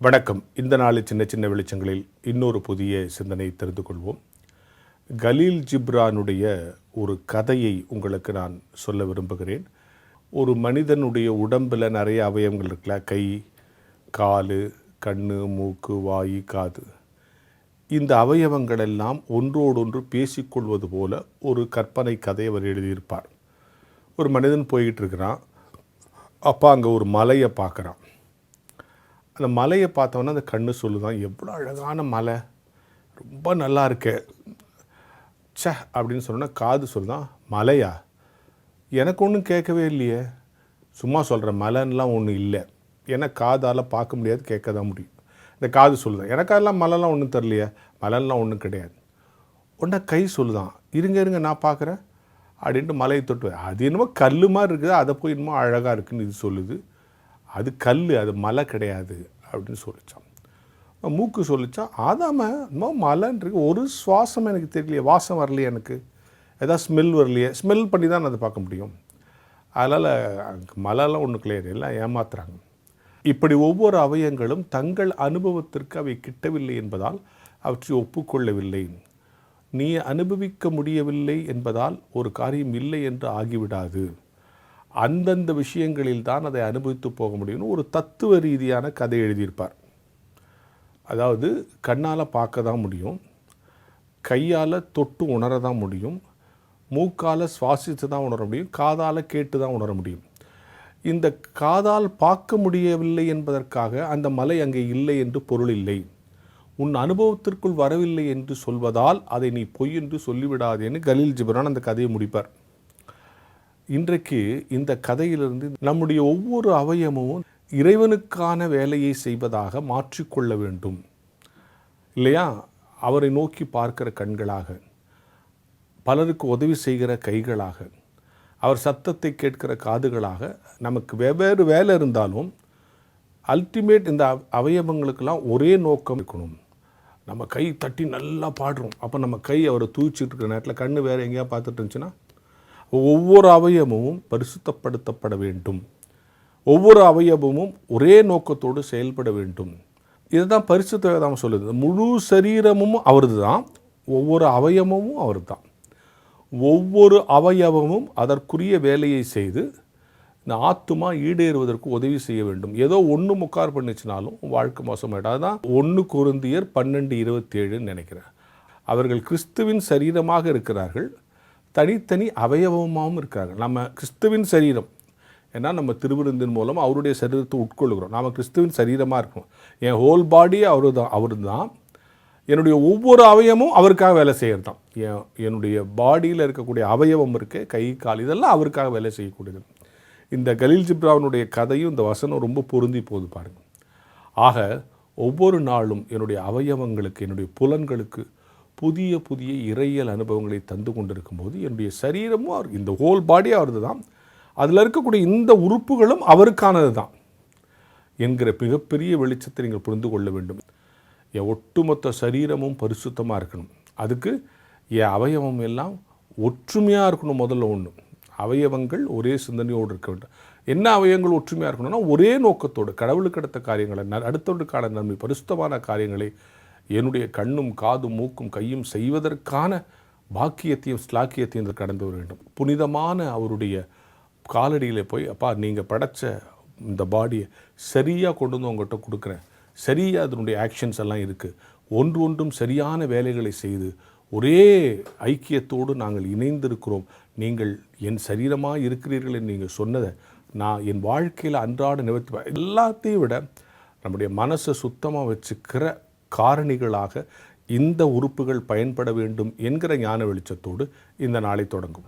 வணக்கம். இந்த நாள் சின்ன சின்ன வெளிச்சங்களில் இன்னொரு புதிய சிந்தனை தெரிந்து கொள்வோம். கலீல் ஜிப்ரானுடைய ஒரு கதையை உங்களுக்கு நான் சொல்ல விரும்புகிறேன். ஒரு மனிதனுடைய உடம்பில் நிறைய அவயவங்கள் இருக்குல்ல, கை, கால், கண், மூக்கு, வாய், காது. இந்த அவயவங்கள் எல்லாம் ஒன்றோடொன்று பேசிக்கொள்வது போல ஒரு கற்பனை கதை அவர் எழுதியிருப்பார். ஒரு மனிதன் போய்கிட்டு இருக்கிறான். அப்போ அங்கே ஒரு மலையை பார்க்குறான். அந்த மலையை பார்த்தோன்னா அந்த கண்ணு சொல்லுதான், எவ்வளோ அழகான மலை, ரொம்ப நல்லா இருக்கு. சே அப்படின்னு சொன்னால் காது சொல்லுதான், மலையா? எனக்கு ஒன்றும் கேட்கவே இல்லையே. சும்மா சொல்கிறேன், மலைன்னெலாம் ஒன்றும் இல்லை. ஏன்னா காதால் பார்க்க முடியாது, கேட்க தான் முடியும். இந்த காது சொல்லுதான், எனக்கு அதெல்லாம் மலைலாம் ஒன்றும் தரலையே, மலைலாம் ஒன்றும் கிடையாது. உடனே கை சொல்லுதான், இருங்க நான் பார்க்குறேன் அப்படின்ட்டு மலையை தொட்டு, அது என்னமோ கல் மாதிரி இருக்குது, அதை போய் என்னமோ அழகாக இருக்குதுன்னு இது சொல்லுது. அது கல், அது மலை கிடையாது அப்படின்னு சொல்லிச்சான். மூக்கு சொல்லிச்சான், அதாம இன்னும் மலைன்றது ஒரு சுவாசம் எனக்கு தெரியலையே, வாசம் வரலையே, எனக்கு ஏதாவது ஸ்மெல் வரலையே, ஸ்மெல் பண்ணி தான் நான் அதை பார்க்க முடியும். அதனால் மலைலாம் ஒன்றும் கிளியர், எல்லாம் ஏமாத்துறாங்க. இப்படி ஒவ்வொரு அவயங்களும் தங்கள் அனுபவத்திற்கு அவை கிட்டவில்லை என்பதால் அவற்றை ஒப்புக்கொள்ளவில்லை. நீ அனுபவிக்க முடியவில்லை என்பதால் ஒரு காரியம் இல்லை என்று ஆகிவிடாது. அந்தந்த விஷயங்களில் தான் அதை அனுபவித்து போக முடியும்னு ஒரு தத்துவ ரீதியான கதை எழுதியிருப்பார். அதாவது கண்ணால் பார்க்க தான் முடியும், கையால் தொட்டு உணர தான் முடியும், மூக்கால் சுவாசித்து தான் உணர முடியும், காதால் கேட்டு தான் உணர முடியும். இந்த காதால் பார்க்க முடியவில்லை என்பதற்காக அந்த மலை அங்கே இல்லை என்று பொருள் இல்லை. உன் அனுபவத்திற்குள் வரவில்லை என்று சொல்வதால் அதை நீ பொய் என்று சொல்லிவிடாதேன்னு கலீல் ஜிப்ரான் அந்த கதையை முடிப்பார். இன்றைக்கு இந்த கதையிலிருந்து நம்முடைய ஒவ்வொரு அவயமும் இறைவனுக்கான வேலையை செய்வதாக மாற்றிக்கொள்ள வேண்டும் இல்லையா? அவரை நோக்கி பார்க்கிற கண்களாக, பலருக்கு உதவி செய்கிற கைகளாக, அவர் சத்தத்தை கேட்கிற காதுகளாக, நமக்கு வெவ்வேறு வேலை இருந்தாலும் அல்டிமேட் இந்த அவயவங்களுக்கெல்லாம் ஒரே நோக்கம் இருக்கணும். நம்ம கை தட்டி நல்லா பாடுறோம், அப்போ நம்ம கை அவரை தூச்சிட்டு இருக்கிற நேரத்தில் கண்ணு வேறு எங்கேயா பார்த்துட்டு இருந்துச்சுன்னா, ஒவ்வொரு அவயவமும் பரிசுத்தப்படுத்தப்பட வேண்டும். ஒவ்வொரு அவயவமும் ஒரே நோக்கத்தோடு செயல்பட வேண்டும். இதுதான் பரிசுத்த வேதம் சொல்லுது. முழு சரீரமும் அவரது தான், ஒவ்வொரு அவயவமும் அவர் தான். ஒவ்வொரு அவயவமும் அதற்குரிய வேலையை செய்து இந்த ஆத்துமா ஈடேறுவதற்கு உதவி செய்ய வேண்டும். ஏதோ ஒன்று முக்கார் பண்ணிச்சுனாலும் வாழ்க்கை மோசமாயிடும். அதுதான் 1 கொரிந்தியர் 12:27 நினைக்கிறேன். அவர்கள் கிறிஸ்துவின் சரீரமாக இருக்கிறார்கள், தனித்தனி அவயவமாகவும் இருக்கிறார்கள். நம்ம கிறிஸ்துவின் சரீரம், ஏன்னா நம்ம திருவிருந்தின் மூலம் அவருடைய சரீரத்தை உட்கொள்கிறோம். நாம் கிறிஸ்துவின் சரீரமாக இருக்கணும். என் ஹோல் பாடி அவர் தான். என்னுடைய ஒவ்வொரு அவயமும் அவருக்காக வேலை செய்கிறது தான். என்னுடைய பாடியில் இருக்கக்கூடிய அவயவம் இருக்கு, கை, கால், இதெல்லாம் அவருக்காக வேலை செய்யக்கூடியது. இந்த கலீல் ஜிப்ரானுடைய கதையும் இந்த வசனம் ரொம்ப பொருந்தி போகுது பாருங்கள். ஆக ஒவ்வொரு நாளும் என்னுடைய அவயவங்களுக்கு, என்னுடைய புலன்களுக்கு புதிய புதிய இறையியல் அனுபவங்களை தந்து கொண்டிருக்கும் போது என்னுடைய சரீரமும் அவர், இந்த ஹோல் பாடி அவரது தான், அதில் இருக்கக்கூடிய இந்த உறுப்புகளும் அவருக்கானது தான் என்கிற மிகப்பெரிய வெளிச்சத்தை நீங்கள் புரிந்து கொள்ள வேண்டும். என் ஒட்டுமொத்த சரீரமும் பரிசுத்தமாக இருக்கணும். அதுக்கு என் அவயவம் எல்லாம் ஒற்றுமையாக இருக்கணும். முதல்ல ஒன்று, அவயவங்கள் ஒரே சிந்தனையோடு இருக்க வேண்டும். என்ன அவயவங்கள் ஒற்றுமையாக இருக்கணும்னா ஒரே நோக்கத்தோடு, கடவுளுக்கு அடுத்த காரியங்களை, அடுத்தவர்களுக்கான நன்மை, பரிசுத்தமான காரியங்களை என்னுடைய கண்ணும் காதும் மூக்கும் கையும் செய்வதற்கான பாக்கியத்தையும் ஸ்லாக்கியத்தையும் கடந்து வர வேண்டும். புனிதமான அவருடைய காலடியில் போய், அப்பா நீங்கள் படைச்ச இந்த பாடியை சரியாக கொண்டு வந்து உங்கள்கிட்ட கொடுக்குறேன், சரியாக அதனுடைய ஆக்ஷன்ஸ் எல்லாம் இருக்குது, ஒன்றும் சரியான வேலைகளை செய்து ஒரே ஐக்கியத்தோடு நாங்கள் இணைந்திருக்கிறோம், நீங்கள் என் சரீரமாக இருக்கிறீர்கள் என்று நீங்கள் சொன்னதை நான் என் வாழ்க்கையில் அன்றாட நிவர்த்தி, எல்லாத்தையும் விட நம்முடைய மனசை சுத்தமாக வச்சுக்கிற காரணிகளாக இந்த உறுப்புகள் பயன்பட வேண்டும் என்கிற ஞான வெளிச்சத்தோடு இந்த நாளை தொடங்கும்.